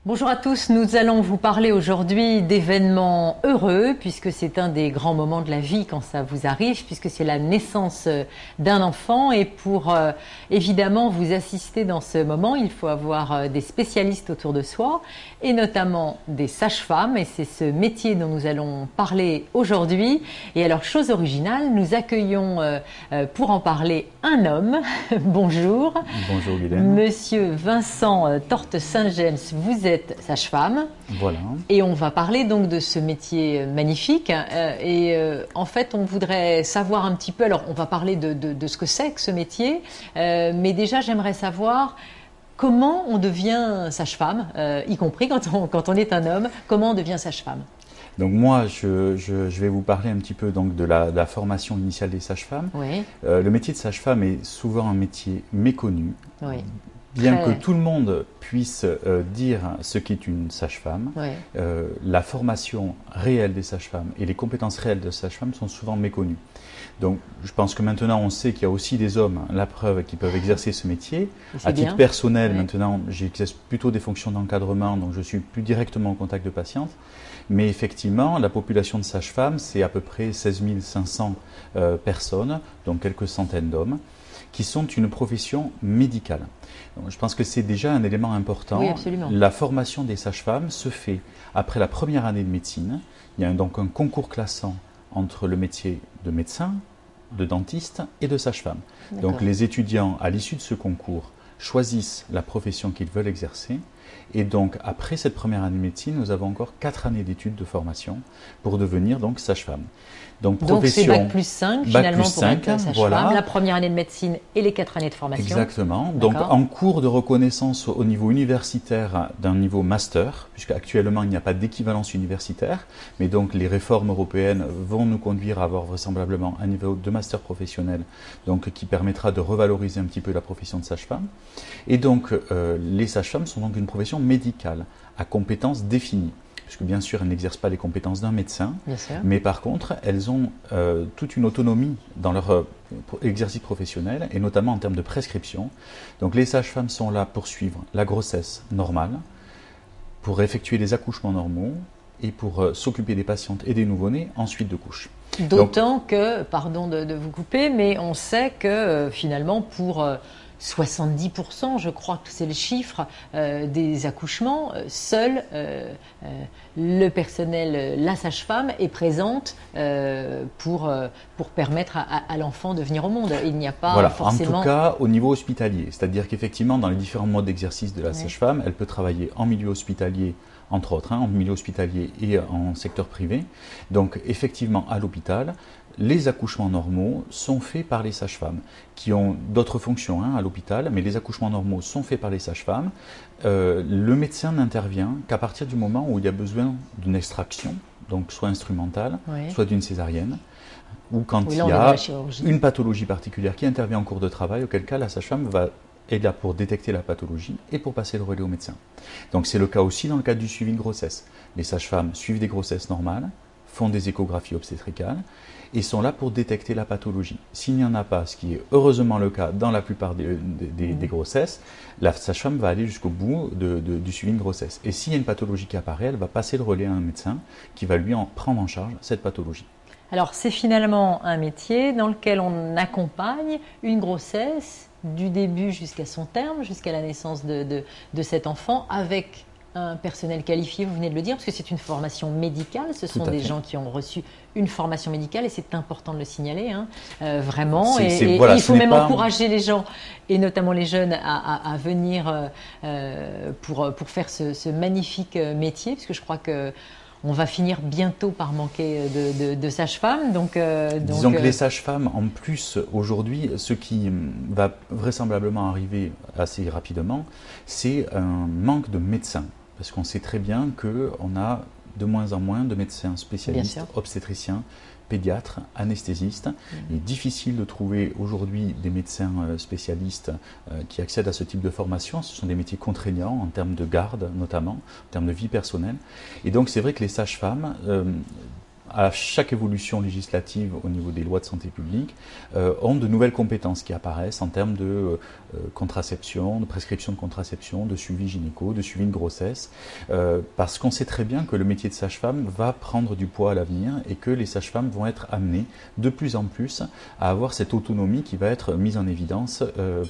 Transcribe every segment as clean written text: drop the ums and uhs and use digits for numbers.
Bonjour à tous, nous allons vous parler aujourd'hui d'événements heureux puisque c'est un des grands moments de la vie quand ça vous arrive, puisque c'est la naissance d'un enfant et pour évidemment vous assister dans ce moment, il faut avoir des spécialistes autour de soi et notamment des sages-femmes et c'est ce métier dont nous allons parler aujourd'hui. Et alors chose originale, nous accueillons pour en parler un homme. Bonjour. Bonjour Guylaine. Monsieur Vincent Torte-Saint-James, vous êtes sage-femme. Voilà. Et on va parler donc de ce métier magnifique. En fait, on voudrait savoir un petit peu, alors on va parler de ce que c'est que ce métier, mais déjà j'aimerais savoir comment on devient sage-femme, y compris quand on est un homme, comment on devient sage-femme. Donc moi, je vais vous parler un petit peu donc de la formation initiale des sages-femmes. Oui. Le métier de sage-femme est souvent un métier méconnu. Oui. Bien que tout le monde puisse dire ce qu'est une sage-femme, Oui. la formation réelle des sages-femmes et les compétences réelles de sage-femme sont souvent méconnues. Donc je pense que maintenant on sait qu'il y a aussi des hommes, la preuve, qui peuvent exercer ce métier. À titre personnel, Oui. maintenant j'exerce plutôt des fonctions d'encadrement, donc je suis plus directement en contact de patientes. Mais effectivement, la population de sages-femmes, c'est à peu près 16 500 personnes, donc quelques centaines d'hommes, qui sont une profession médicale. Donc, je pense que c'est déjà un élément important. Oui, absolument. La formation des sages-femmes se fait après la première année de médecine. Il y a donc un concours classant entre le métier de médecin, de dentiste et de sage-femme. Donc les étudiants, à l'issue de ce concours, choisissent la profession qu'ils veulent exercer. Et donc, après cette première année de médecine, nous avons encore 4 années d'études de formation pour devenir donc sage-femme. Donc c'est Bac plus 5 finalement pour être sage-femme, voilà. La première année de médecine et les 4 années de formation. Exactement. Donc en cours de reconnaissance au niveau universitaire d'un niveau master, puisque actuellement il n'y a pas d'équivalence universitaire, mais donc les réformes européennes vont nous conduire à avoir vraisemblablement un niveau de master professionnel, donc qui permettra de revaloriser un petit peu la profession de sage-femme. Et donc les sages-femmes sont donc une profession médicale à compétences définies. Puisque bien sûr, elles n'exercent pas les compétences d'un médecin, mais par contre, elles ont toute une autonomie dans leur exercice professionnel, et notamment en termes de prescription. Donc les sages-femmes sont là pour suivre la grossesse normale, pour effectuer les accouchements normaux, et pour s'occuper des patientes et des nouveau-nés ensuite de couche. D'autant que, pardon de vous couper, mais on sait que finalement pour 70%, je crois que c'est le chiffre des accouchements, seul le personnel, la sage-femme est présente pour permettre à l'enfant de venir au monde. Il n'y a pas forcément... En tout cas au niveau hospitalier, c'est-à-dire qu'effectivement dans les différents modes d'exercice de la sage-femme, elle peut travailler en milieu hospitalier, entre autres, en milieu hospitalier et en secteur privé. Donc effectivement à l'hôpital, les accouchements normaux sont faits par les sages-femmes, qui ont d'autres fonctions à l'hôpital, mais les accouchements normaux sont faits par les sages-femmes. Le médecin n'intervient qu'à partir du moment où il y a besoin d'une extraction, donc soit instrumentale, soit d'une césarienne, ou quand il y a une pathologie particulière qui intervient en cours de travail, auquel cas la sage-femme est là pour détecter la pathologie et pour passer le relais au médecin. Donc c'est le cas aussi dans le cadre du suivi de grossesse. Les sages-femmes suivent des grossesses normales, font des échographies obstétricales et sont là pour détecter la pathologie. S'il n'y en a pas, ce qui est heureusement le cas dans la plupart des grossesses, la sage-femme va aller jusqu'au bout du suivi de grossesse. Et s'il y a une pathologie qui apparaît, elle va passer le relais à un médecin qui va lui prendre en charge cette pathologie. Alors c'est finalement un métier dans lequel on accompagne une grossesse du début jusqu'à son terme, jusqu'à la naissance de cet enfant, avec un personnel qualifié, vous venez de le dire, parce que c'est une formation médicale, ce sont des gens qui ont reçu une formation médicale et c'est important de le signaler, vraiment. Voilà, il faut même encourager les gens, et notamment les jeunes, à venir pour faire ce magnifique métier, parce que je crois que on va finir bientôt par manquer de sages-femmes. Disons que les sages-femmes, en plus, aujourd'hui, ce qui va vraisemblablement arriver assez rapidement, c'est un manque de médecins. Parce qu'on sait très bien qu'on a de moins en moins de médecins spécialistes, obstétriciens, pédiatres, anesthésistes. Il est difficile de trouver aujourd'hui des médecins spécialistes qui accèdent à ce type de formation. Ce sont des métiers contraignants en termes de garde notamment, en termes de vie personnelle. Et donc c'est vrai que les sages-femmes à chaque évolution législative au niveau des lois de santé publique, ont de nouvelles compétences qui apparaissent en termes de contraception, de prescription de contraception, de suivi gynéco, de suivi de grossesse, parce qu'on sait très bien que le métier de sage-femme va prendre du poids à l'avenir et que les sages-femmes vont être amenées de plus en plus à avoir cette autonomie qui va être mise en évidence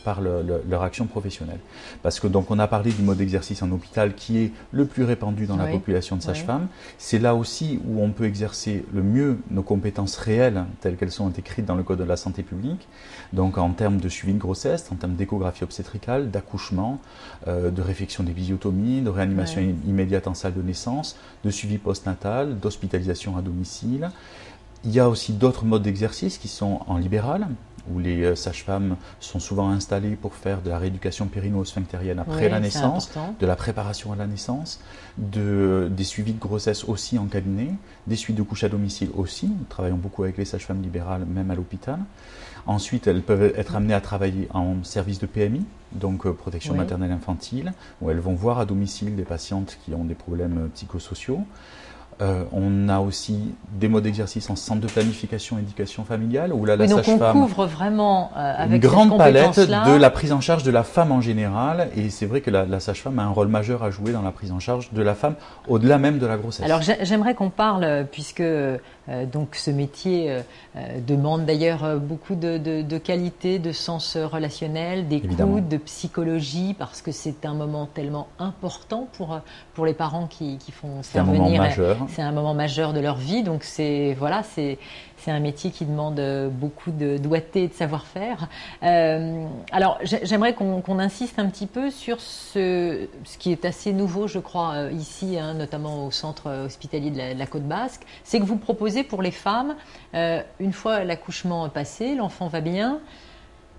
par leur action professionnelle. Parce que donc on a parlé du mode d'exercice en hôpital qui est le plus répandu dans la population de sages-femmes. C'est là aussi où on peut exercer le mieux nos compétences réelles telles qu'elles sont écrites dans le Code de la santé publique, donc en termes de suivi de grossesse, en termes d'échographie obstétricale, d'accouchement, de réfection d'épisiotomie, de réanimation immédiate en salle de naissance, de suivi postnatal, d'hospitalisation à domicile. Il y a aussi d'autres modes d'exercice qui sont en libéral, où les sages-femmes sont souvent installées pour faire de la rééducation périno-sphinctérienne après la naissance, de la préparation à la naissance, des suivis de grossesse aussi en cabinet, des suites de couches à domicile aussi. Nous travaillons beaucoup avec les sages-femmes libérales, même à l'hôpital. Ensuite, elles peuvent être amenées à travailler en service de PMI, donc protection maternelle infantile, où elles vont voir à domicile des patientes qui ont des problèmes psychosociaux. On a aussi des modes d'exercice en centre de planification et éducation familiale, où là, la sage-femme on couvre vraiment avec une grande palette de la prise en charge de la femme en général, et c'est vrai que la sage-femme a un rôle majeur à jouer dans la prise en charge de la femme, au-delà même de la grossesse. Alors j'aimerais qu'on parle, puisque donc ce métier demande d'ailleurs beaucoup de qualité, de sens relationnel, d'écoute, de psychologie, parce que c'est un moment tellement important pour les parents qui font faire venir. C'est un moment majeur. C'est un moment majeur de leur vie, donc c'est un métier qui demande beaucoup de doigté et de savoir-faire. Alors j'aimerais qu'on insiste un petit peu sur ce qui est assez nouveau, je crois, ici, notamment au centre hospitalier de la Côte Basque, c'est que vous proposez pour les femmes, une fois l'accouchement passé, l'enfant va bien,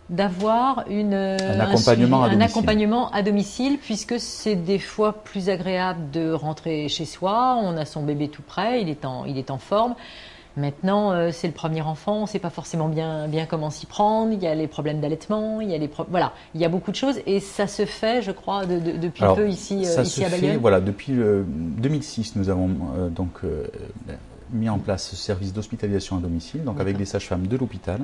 d'avoir un accompagnement à domicile, puisque c'est des fois plus agréable de rentrer chez soi, on a son bébé tout près, il est en forme. Maintenant, c'est le premier enfant, on ne sait pas forcément bien comment s'y prendre, il y a les problèmes d'allaitement, il y a beaucoup de choses, et ça se fait, je crois, depuis peu ici à Bailleul. Voilà, depuis 2006, nous avons mis en place ce service d'hospitalisation à domicile, donc avec des sages-femmes de l'hôpital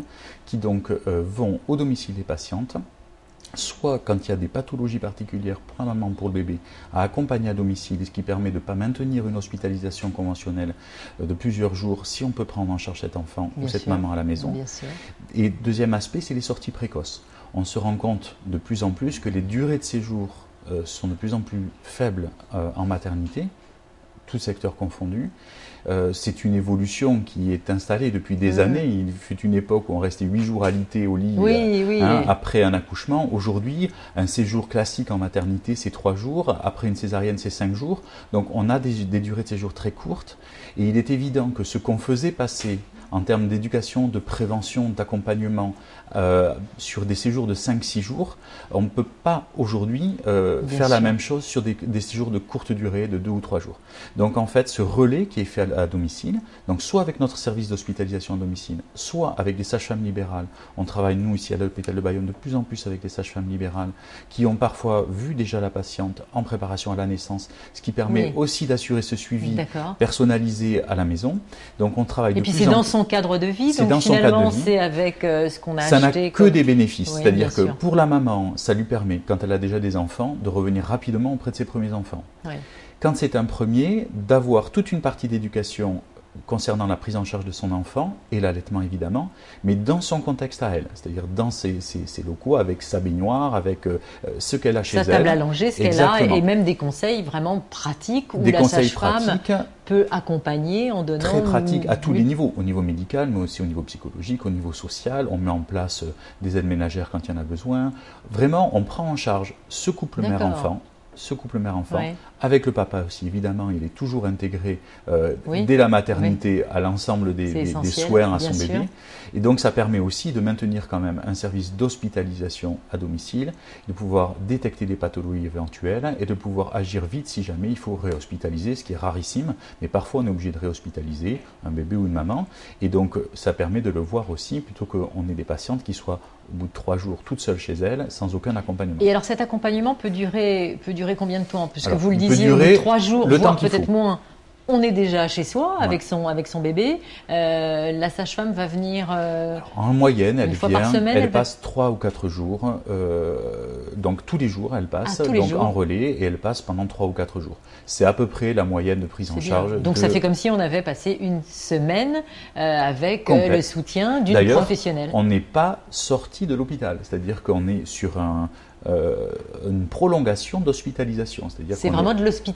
qui donc vont au domicile des patientes, soit quand il y a des pathologies particulières pour la maman, pour le bébé, à accompagner à domicile, ce qui permet de ne pas maintenir une hospitalisation conventionnelle de plusieurs jours si on peut prendre en charge cet enfant ou cette maman à la maison. Et deuxième aspect, c'est les sorties précoces. On se rend compte de plus en plus que les durées de séjour sont de plus en plus faibles en maternité, tout secteur confondu. C'est une évolution qui est installée depuis des années. Il fut une époque où on restait 8 jours alité au lit après un accouchement. Aujourd'hui, un séjour classique en maternité, c'est 3 jours. Après une césarienne, c'est 5 jours. Donc on a des durées de séjour très courtes. Et il est évident que ce qu'on faisait passer en termes d'éducation, de prévention, d'accompagnement, sur des séjours de 5-6 jours, on ne peut pas aujourd'hui faire la même chose sur des séjours de courte durée, de 2 ou 3 jours. Donc en fait, ce relais qui est fait à domicile, donc soit avec notre service d'hospitalisation à domicile, soit avec des sages-femmes libérales. On travaille, nous, ici à l'hôpital de Bayonne, de plus en plus avec des sages-femmes libérales qui ont parfois vu déjà la patiente en préparation à la naissance, ce qui permet aussi d'assurer ce suivi personnalisé à la maison. Donc on travaille et puis c'est dans son cadre de vie, donc finalement c'est avec ce qu'on a acheté. Ça n'a que des bénéfices, c'est-à-dire que pour la maman, ça lui permet, quand elle a déjà des enfants, de revenir rapidement auprès de ses premiers enfants. Quand c'est un premier, d'avoir toute une partie d'éducation concernant la prise en charge de son enfant et l'allaitement évidemment, mais dans son contexte à elle, c'est-à-dire dans ses locaux, avec sa baignoire, avec ce qu'elle a chez elle. Sa table à langer, ce qu'elle a, et même des conseils vraiment pratiques où la sage-femme peut accompagner en donnant... Très pratiques à tous les niveaux, au niveau médical, mais aussi au niveau psychologique, au niveau social. On met en place des aides ménagères quand il y en a besoin. Vraiment, on prend en charge ce couple mère-enfant, avec le papa aussi, évidemment, il est toujours intégré dès la maternité à l'ensemble des soins à son bébé. Et donc ça permet aussi de maintenir quand même un service d'hospitalisation à domicile, de pouvoir détecter des pathologies éventuelles et de pouvoir agir vite si jamais il faut réhospitaliser, ce qui est rarissime, mais parfois on est obligé de réhospitaliser un bébé ou une maman. Et donc ça permet de le voir aussi, plutôt qu'on ait des patientes qui soient au bout de 3 jours toutes seules chez elles, sans aucun accompagnement. Et alors cet accompagnement peut durer combien de temps? Puisque vous le disiez, au bout de 3 jours, voire peut-être moins. on est déjà chez soi avec son bébé. La sage-femme va venir en moyenne, elle fois par vient, semaine, elle passe 3 ou 4 jours. Donc tous les jours, elle passe tous les jours. en relais et elle passe pendant 3 ou 4 jours. C'est à peu près la moyenne de prise en charge. Donc ça fait comme si on avait passé une semaine avec complète. le soutien d'une professionnelle. On n'est pas sorti de l'hôpital, c'est-à-dire qu'on est sur une prolongation d'hospitalisation. C'est vraiment de l'hospitalisation.